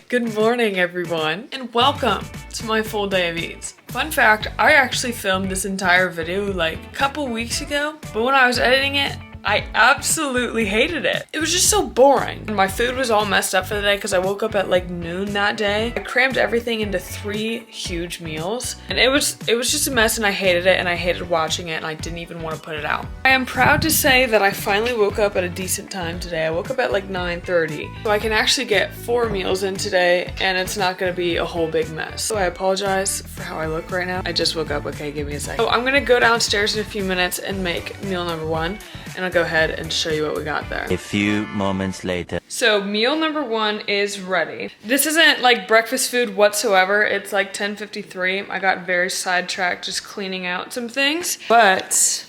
Good morning, everyone, and welcome to my full day of eats. Fun fact, I actually filmed this entire video like a couple weeks ago, but when I was editing it, I absolutely hated it. It was just so boring. And my food was all messed up for the day because I woke up at like noon that day. I crammed everything into 3 huge meals and it was just a mess and I hated it and I hated watching it and I didn't even want to put it out. I am proud to say that I finally woke up at a decent time today. I woke up at like 9:30. So I can actually get 4 meals in today and it's not gonna be a whole big mess. So I apologize for how I look right now. I just woke up, okay, give me a second. So I'm gonna go downstairs in a few minutes and make meal number 1. And I'll go ahead and show you what we got there. A few moments later. So meal number 1 is ready. This isn't like breakfast food whatsoever. It's like 10:53. I got very sidetracked just cleaning out some things, but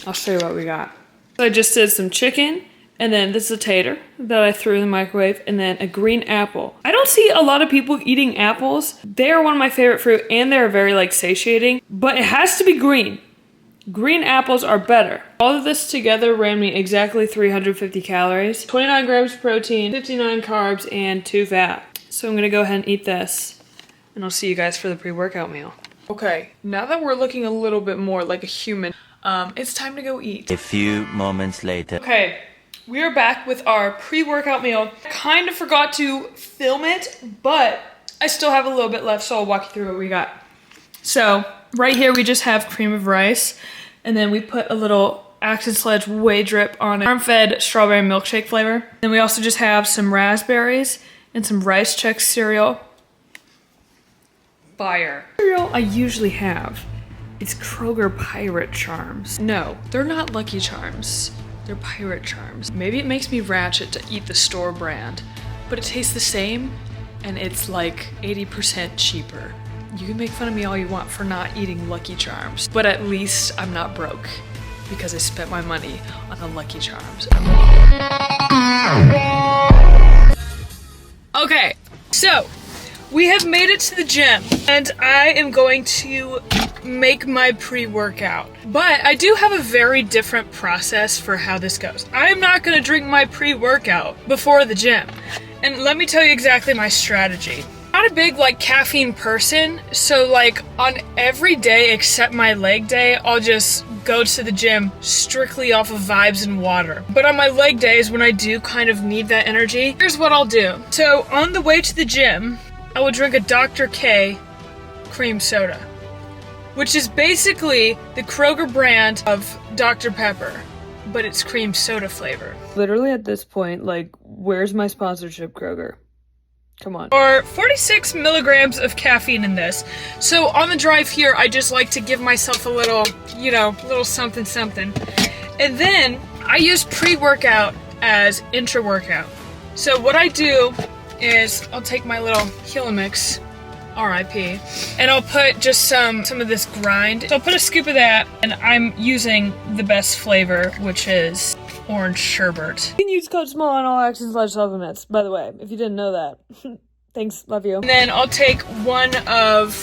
I'll show you what we got. So I just did some chicken and then this is a tater that I threw in the microwave and then a green apple. I don't see a lot of people eating apples. They are one of my favorite fruit and they're very like satiating, but it has to be green. Green apples are better. All of this together ran me exactly 350 calories, 29 grams of protein, 59 carbs, and 2 fat. So I'm gonna go ahead and eat this, and I'll see you guys for the pre-workout meal. Okay, now that we're looking a little bit more like a human, it's time to go eat. A few moments later. Okay, we are back with our pre-workout meal. Kind of forgot to film it, but I still have a little bit left, so I'll walk you through what we got. So, right here we just have cream of rice, and then we put a little Sledge whey drip on it. Farm-fed strawberry milkshake flavor. Then we also just have some raspberries and some Rice Chex cereal. Fire. Cereal I usually have. It's Kroger Pirate Charms. No, they're not Lucky Charms. They're Pirate Charms. Maybe it makes me ratchet to eat the store brand, but it tastes the same, and it's like 80% cheaper. You can make fun of me all you want for not eating Lucky Charms, but at least I'm not broke because I spent my money on the Lucky Charms. Okay, so we have made it to the gym and I am going to make my pre-workout. But I do have a very different process for how this goes. I'm not gonna drink my pre-workout before the gym. And let me tell you exactly my strategy. Not a big like caffeine person, so like on every day except my leg day, I'll just go to the gym strictly off of vibes and water. But on my leg days when I do kind of need that energy, here's what I'll do. So on the way to the gym, I will drink a Dr. K cream soda, which is basically the Kroger brand of Dr. Pepper, but it's cream soda flavor. Literally at this point, like, where's my sponsorship, Kroger? Come on. Or 46 milligrams of caffeine in this. So on the drive here, I just like to give myself a little, you know, little something something. And then I use pre-workout as intra-workout. So what I do is I'll take my little Helimix, RIP, and I'll put just some of this grind. So I'll put a scoop of that, and I'm using the best flavor, which is orange sherbet. You can use code SMALL on all Sledge supplements, by the way, if you didn't know that. Thanks, love you. And then I'll take one of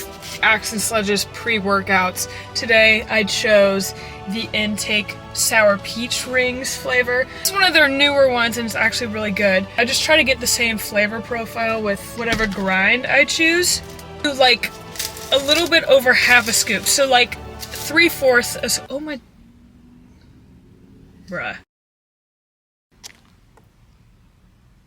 Sledge's pre-workouts. Today I chose the Intake Sour Peach Rings flavor. It's one of their newer ones and it's actually really good. I just try to get the same flavor profile with whatever grind I choose. Like a little bit over half a scoop. So like 3/4. Oh my. Bruh.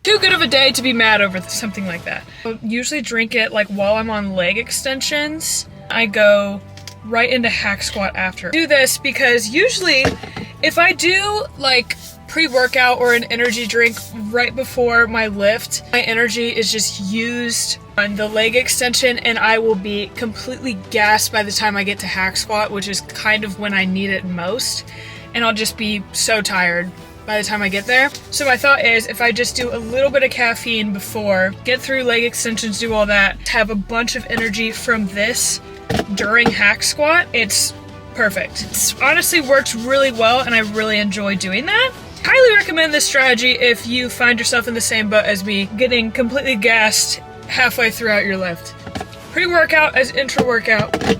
Too good of a day to be mad over something like that. I usually drink it like while I'm on leg extensions. I go right into hack squat after. I do this because usually if I do like pre-workout or an energy drink right before my lift, my energy is just used on the leg extension and I will be completely gassed by the time I get to hack squat, which is kind of when I need it most. And I'll just be so tired by the time I get there. So my thought is if I just do a little bit of caffeine before, get through leg extensions, do all that, have a bunch of energy from this during hack squat, it's perfect. It honestly works really well and I really enjoy doing that. Highly recommend this strategy if you find yourself in the same boat as me, getting completely gassed halfway throughout your lift. Pre-workout as intra-workout.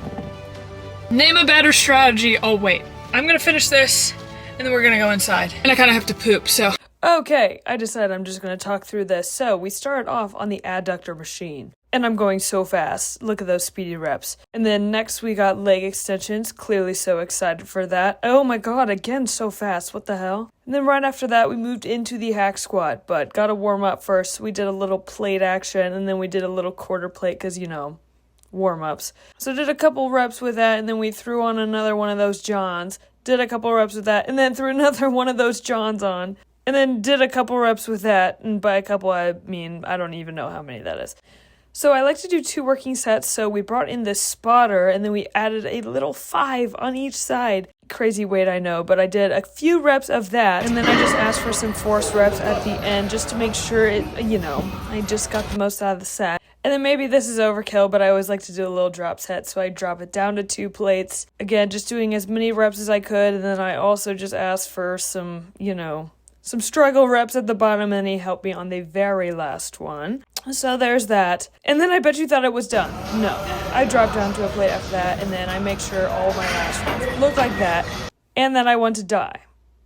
Name a better strategy. Oh wait, I'm gonna finish this and then we're gonna go inside. And I kind of have to poop, so Okay, I decided I'm just going to talk through this. So we start off on the adductor machine. And I'm going so fast. Look at those speedy reps. And then next we got leg extensions. Clearly so excited for that. Oh my god, again so fast. What the hell? And then right after that we moved into the hack squat. But gotta warm up first. We did a little plate action and then we did a little quarter plate because, you know, warm-ups. So did a couple reps with that and then we threw on another one of those Johns. Did a couple reps with that and then threw another one of those Johns on. And then did a couple reps with that. And by a couple I mean, I don't even know how many that is. So I like to do 2 working sets, so we brought in this spotter, and then we added a little 5 on each side. Crazy weight, I know, but I did a few reps of that, and then I just asked for some force reps at the end, just to make sure it, you know, I just got the most out of the set. And then maybe this is overkill, but I always like to do a little drop set, so I drop it down to 2 plates. Again, just doing as many reps as I could, and then I also just asked for some, you know, some struggle reps at the bottom, and he helped me on the very last one. So there's that. And then I bet you thought it was done. No. I dropped down to a plate after that, and then I make sure all my last ones look like that, and then I want to die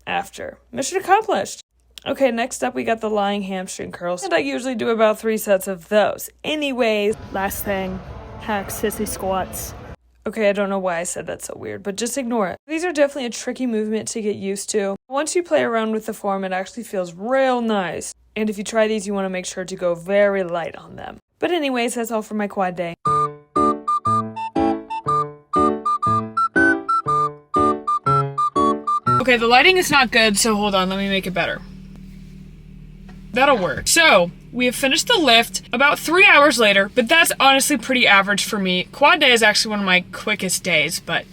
after. Mission accomplished. Okay, next up we got the lying hamstring curls, and I usually do about 3 sets of those. Anyways, Last thing, hack sissy squats. okay, I don't know why I said that so weird, but just ignore it. These are definitely a tricky movement to get used to. Once you play around with the form, it actually feels real nice. And if you try these, you want to make sure to go very light on them. But anyways, that's all for my quad day. Okay, the lighting is not good, so hold on, let me make it better. That'll work. So, we have finished the lift about 3 hours later, but that's honestly pretty average for me. Quad day is actually one of my quickest days, but,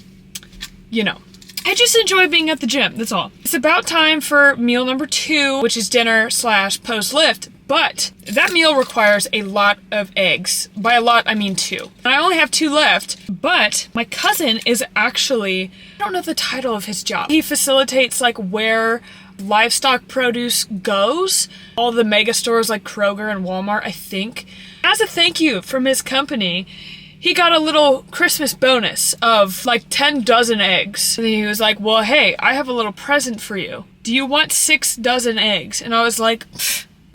you know. I just enjoy being at the gym, that's all. It's about time for meal number 2, which is dinner / post-lift, but that meal requires a lot of eggs. By a lot, I mean 2. And I only have 2 left, but my cousin is actually, I don't know the title of his job. He facilitates like where livestock produce goes, all the mega stores like Kroger and Walmart, I think. As a thank you from his company, he got a little Christmas bonus of like 10 dozen eggs. And he was like, well, hey, I have a little present for you. Do you want 6 dozen eggs? And I was like,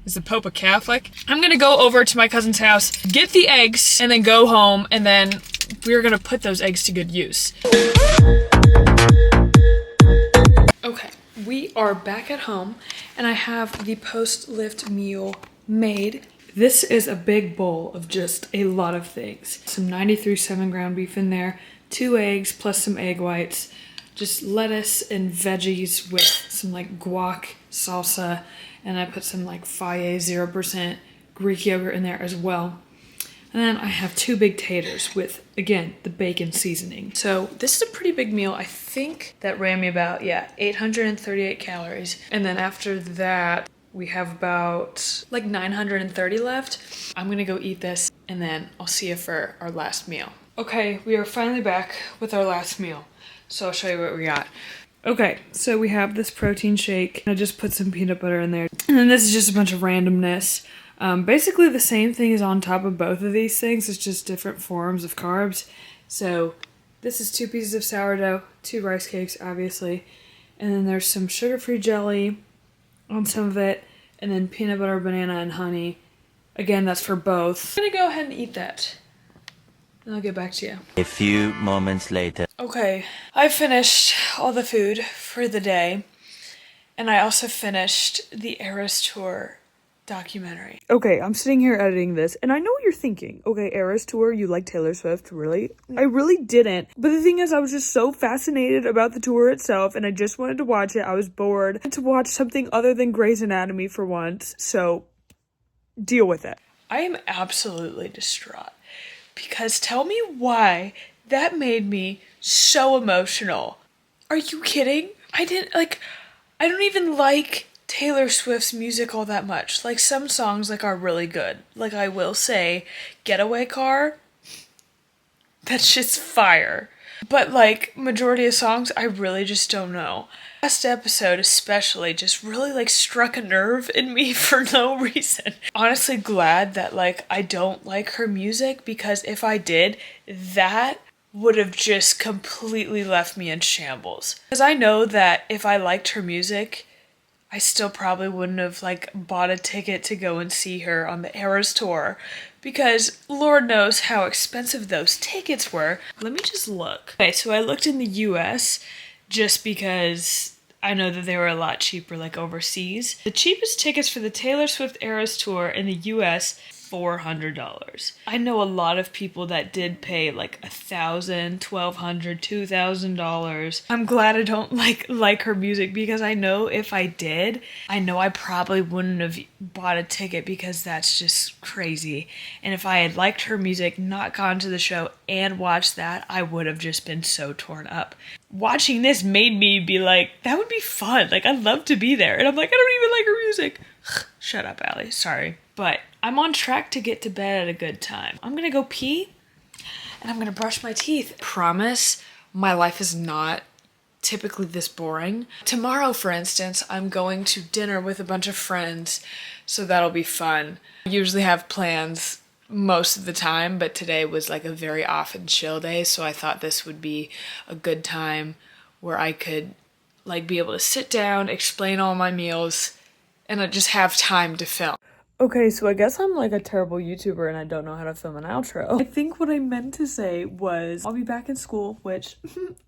is the Pope a Catholic? I'm gonna go over to my cousin's house, get the eggs, and then go home, and then we're gonna put those eggs to good use. Okay, we are back at home, and I have the post-lift meal made. This is a big bowl of just a lot of things. Some 93.7 ground beef in there, 2 eggs plus some egg whites, just lettuce and veggies with some like guac salsa, and I put some like Faye 0% Greek yogurt in there as well. And then I have 2 big taters with, again, the bacon seasoning. So this is a pretty big meal. I think that ran me about, 838 calories. And then after that, we have about like 930 left. I'm gonna go eat this and then I'll see you for our last meal. Okay, we are finally back with our last meal. So I'll show you what we got. Okay, so we have this protein shake. I just put some peanut butter in there. And then this is just a bunch of randomness. Basically the same thing is on top of both of these things. It's just different forms of carbs. So this is 2 pieces of sourdough, 2 rice cakes, obviously. And then there's some sugar-free jelly on some of it, and then peanut butter, banana, and honey. Again, that's for both. I'm gonna go ahead and eat that, and I'll get back to you. A few moments later. Okay, I finished all the food for the day, and I also finished the Eras Tour documentary. Okay, I'm sitting here editing this, and I know what you're thinking. Okay, Eras Tour, you like Taylor Swift, really? I really didn't. But the thing is, I was just so fascinated about the tour itself, and I just wanted to watch it. I was bored to watch something other than Grey's Anatomy for once, so deal with it. I am absolutely distraught, because tell me why that made me so emotional. Are you kidding? I don't even like Taylor Swift's music all that much. Like, some songs are really good. Like, I will say, Getaway Car, that's just fire. But majority of songs, I really just don't know. Last episode especially just really struck a nerve in me for no reason. Honestly glad that I don't like her music, because if I did, that would have just completely left me in shambles. Because I know that if I liked her music, I still probably wouldn't have like bought a ticket to go and see her on the Eras tour because Lord knows how expensive those tickets were. Let me just look. Okay, so I looked in the US just because I know that they were a lot cheaper like overseas. The cheapest tickets for the Taylor Swift Eras tour in the US, $400. I know a lot of people that did pay like $1,000, $1,200, $2,000. I'm glad I don't like her music because I know if I did, I know I probably wouldn't have bought a ticket because that's just crazy. And if I had liked her music, not gone to the show and watched that, I would have just been so torn up. Watching this made me be like, that would be fun. Like, I'd love to be there. And I'm like, I don't even like her music. Shut up, Allie. Sorry. But I'm on track to get to bed at a good time. I'm gonna go pee and I'm gonna brush my teeth. Promise, my life is not typically this boring. Tomorrow, for instance, I'm going to dinner with a bunch of friends, so that'll be fun. I usually have plans most of the time, but today was like a very off and chill day, so I thought this would be a good time where I could like be able to sit down, explain all my meals, and I just have time to film. Okay, so I guess I'm like a terrible YouTuber and I don't know how to film an outro. I think what I meant to say was I'll be back in school, which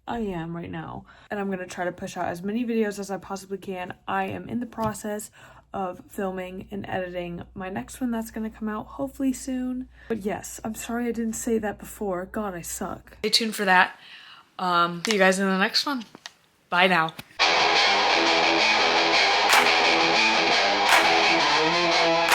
I am right now, and I'm gonna try to push out as many videos as I possibly can. I am in the process of filming and editing my next one that's gonna come out hopefully soon. But yes, I'm sorry I didn't say that before. God, I suck. Stay tuned for that. See you guys in the next one. Bye now.